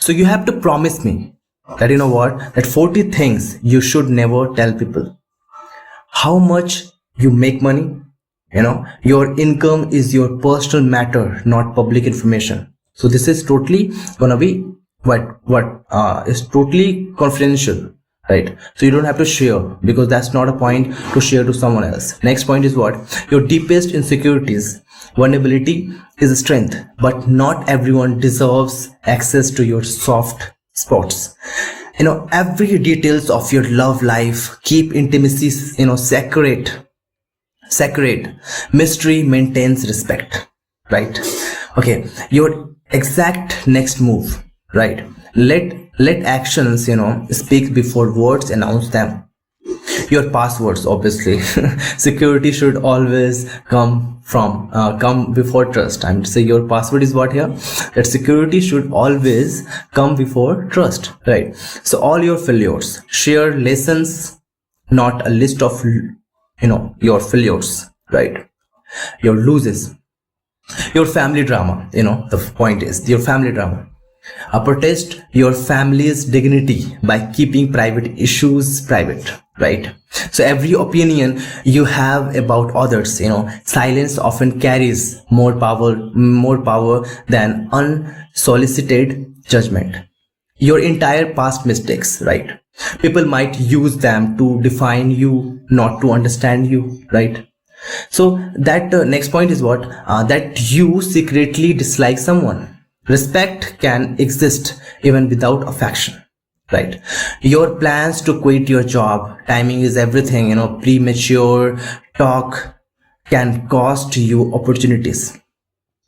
So you have to promise me that, that 40 things you should never tell people. How much you make money, your income is your personal matter, not public information. So this is totally gonna be what is totally confidential, right? So you don't have to share, because that's not a point to share to someone else. Next point is what? Your deepest insecurities. Vulnerability is a strength, but not everyone deserves access to your soft spots. Every details of your love life, keep intimacy, sacred. Mystery maintains respect, right? Okay, your exact next move, right? Let actions, speak before words announce them. Your passwords, obviously. Security should always come before trust. I'm to say your password is what here? That security should always come before trust, right? So all your failures, share lessons, not a list of your failures, right? Your loses, your family drama. The point is your family drama. Protest your family's dignity by keeping private issues private, right? So every opinion you have about others, silence often carries more power than unsolicited judgment. Your entire past mistakes, right? People might use them to define you, not to understand you, right? So that next point is what? That you secretly dislike someone. Respect can exist even without affection, right? Your plans to quit your job, timing is everything, premature talk can cost you opportunities.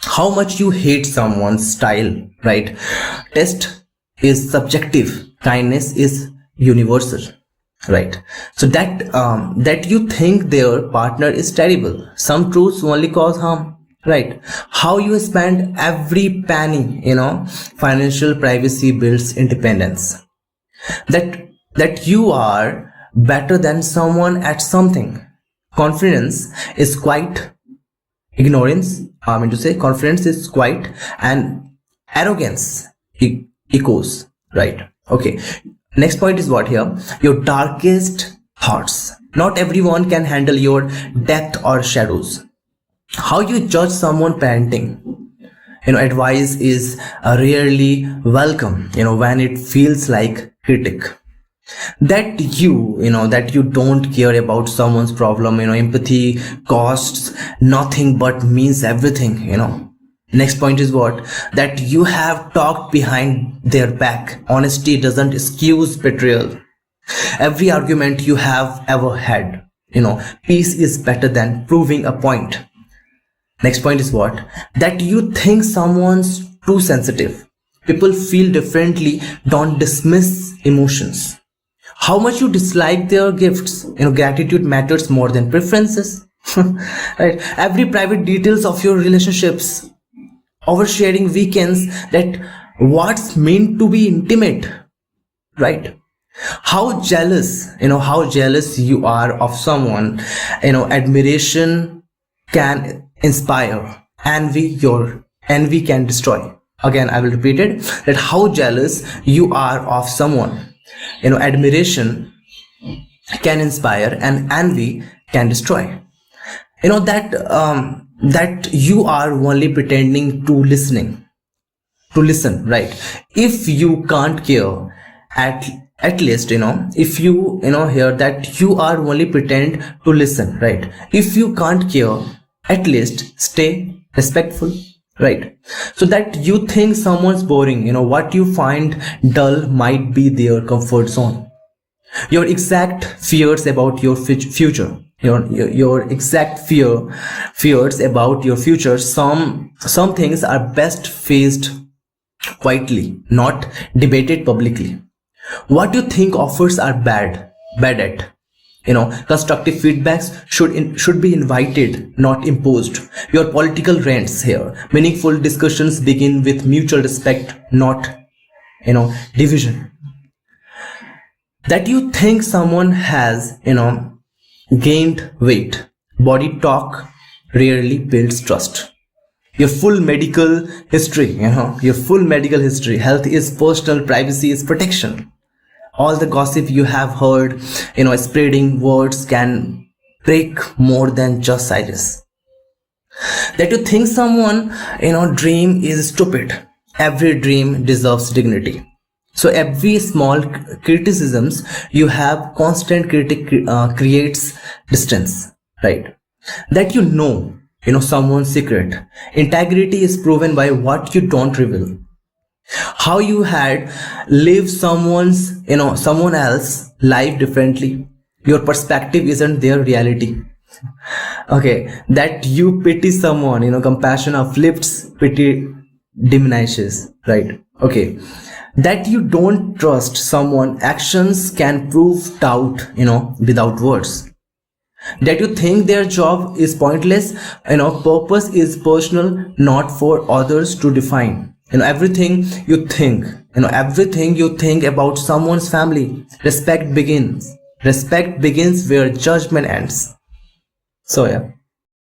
How much you hate someone's style, right? Test is subjective, kindness is universal, right? So that you think their partner is terrible, some truths only cause harm, right? How you spend every penny, financial privacy builds independence. That you are better than someone at something. Confidence is quite ignorance. Confidence is quite, and arrogance echoes, right? Okay. Next point is what here? Your darkest thoughts. Not everyone can handle your depth or shadows. How you judge someone parenting, advice is rarely welcome, when it feels like critic. That you don't care about someone's problem, empathy costs nothing but means everything. Next point is what? That you have talked behind their back. Honesty doesn't excuse betrayal. Every argument you have ever had, peace is better than proving a point. Next point is what? That you think someone's too sensitive. People feel differently, don't dismiss emotions. How much you dislike their gifts. Gratitude matters more than preferences. Right? Every private details of your relationships. Oversharing weekends that what's meant to be intimate. Right? How jealous you are of someone. Admiration can inspire, envy can destroy. Again, I will repeat it, that how jealous you are of someone, admiration can inspire and envy can destroy. That you are only pretending to listen, right? If you can't care, at least, if you hear that you are only pretend to listen, right? If you can't care, at least stay respectful, right? So that you think someone's boring, what you find dull might be their comfort zone. Your exact fears about your future, your exact fears about your future. Some things are best faced quietly, not debated publicly. What you think offers are bad at, constructive feedbacks should be invited, not imposed. Your political rants here, meaningful discussions begin with mutual respect, not division. That you think someone has gained weight. Body talk rarely builds trust. your full medical history, your full medical history. Health is personal, privacy is protection. All the gossip you have heard, spreading words can break more than just sizes. That you think someone, dream is stupid. Every dream deserves dignity. So every small criticisms you have, constant critic creates distance, right? That someone's secret. Integrity is proven by what you don't reveal. How you had lived someone else life differently. Your perspective isn't their reality. Okay, that you pity someone, compassion uplifts, pity diminishes, right? Okay, that you don't trust someone, actions can prove doubt, without words. That you think their job is pointless, purpose is personal, not for others to define. Everything you think about someone's family, respect begins where judgment ends. So yeah.